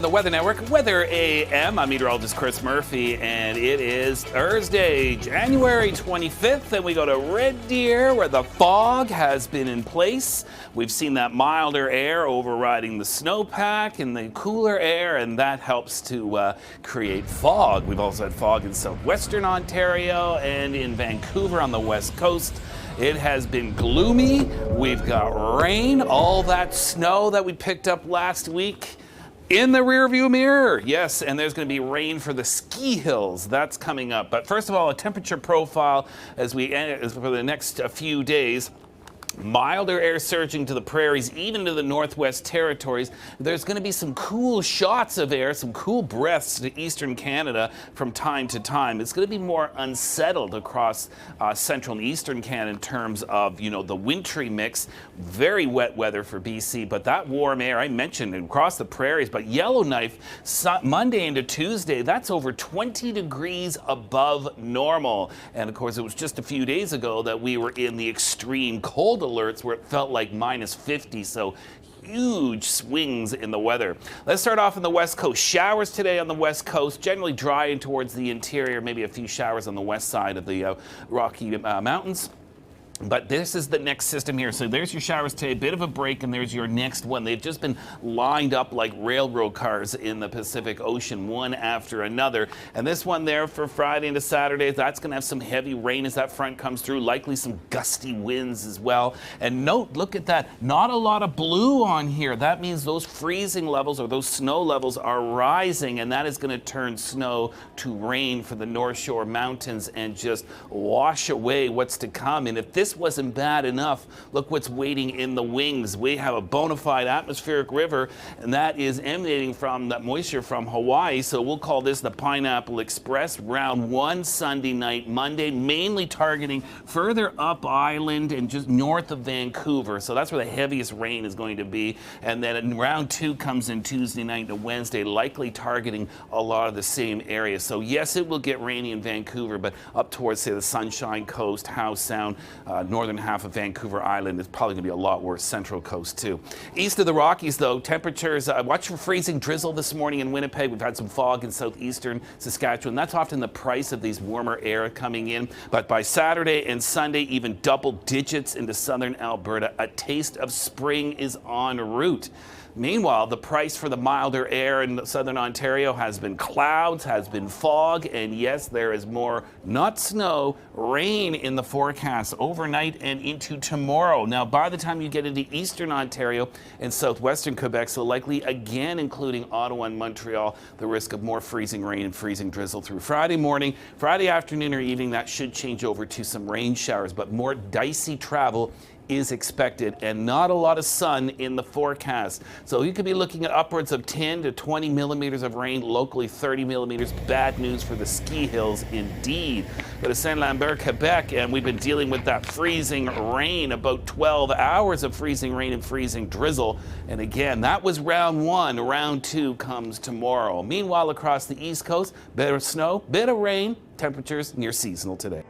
The Weather Network, Weather AM. I'm meteorologist Chris Murphy, and it is Thursday, January 25th, and we go to Red Deer, where the fog has been in place. We've seen that milder air overriding the snowpack and the cooler air, and that helps to create fog. We've also had fog in southwestern Ontario and in Vancouver on the west coast. It has been gloomy. We've got rain, all that snow that we picked up last week in the rearview mirror. Yes, and there's going to be rain for the ski hills. That's coming up. But first of all, a temperature profile as for the next few days. Milder air surging to the prairies, even to the Northwest Territories. There's going to be some cool shots of air, some cool breaths to eastern Canada from time to time. It's going to be more unsettled across central and eastern Canada in terms of, the wintry mix. Very wet weather for BC, but that warm air I mentioned across the prairies. But Yellowknife, Monday into Tuesday, that's over 20 degrees above normal. And of course, it was just a few days ago that we were in the extreme cold alerts where it felt like minus 50, so huge swings in the weather. Let's start off on the west coast. Showers today on the west coast, generally dry and towards the interior, maybe a few showers on the west side of the Rocky Mountains. But this is the next system here. So there's your showers today, a bit of a break, and there's your next one. They've just been lined up like railroad cars in the Pacific Ocean, one after another. And this one there for Friday into Saturday, that's going to have some heavy rain as that front comes through, likely some gusty winds as well. And note, look at that, not a lot of blue on here. That means those freezing levels or those snow levels are rising, and that is going to turn snow to rain for the North Shore Mountains and just wash away what's to come. And if this wasn't bad enough, look what's waiting in the wings. We have a bona fide atmospheric river, and that is emanating from that moisture from Hawaii. So we'll call this the Pineapple Express. Round one Sunday night, Monday, mainly targeting further up island and just north of Vancouver. So that's where the heaviest rain is going to be. And then round two comes in Tuesday night to Wednesday, likely targeting a lot of the same areas. So yes, it will get rainy in Vancouver, but up towards, say, the Sunshine Coast, Howe Sound, northern half of Vancouver Island, is probably going to be a lot worse. Central Coast too. East of the Rockies, though, temperatures, watch for freezing drizzle this morning in Winnipeg. We've had some fog in southeastern Saskatchewan. That's often the price of these warmer air coming in. But by Saturday and Sunday, even double digits into southern Alberta. A taste of spring is en route. Meanwhile, the price for the milder air in southern Ontario has been clouds, has been fog, and yes, there is more, not snow, rain in the forecast overnight and into tomorrow. Now, by the time you get into eastern Ontario and southwestern Quebec, so likely again including Ottawa and Montreal, the risk of more freezing rain and freezing drizzle through Friday morning. Friday afternoon or evening, that should change over to some rain showers, but more dicey travel is expected, and not a lot of sun in the forecast. So you could be looking at upwards of 10 to 20 millimeters of rain, locally 30 millimeters. Bad news for the ski hills indeed. Go to Saint-Lambert, Quebec, and we've been dealing with that freezing rain, about 12 hours of freezing rain and freezing drizzle. And again, that was round one. Round two comes tomorrow. Meanwhile, across the East Coast, bit of snow, bit of rain, temperatures near seasonal today.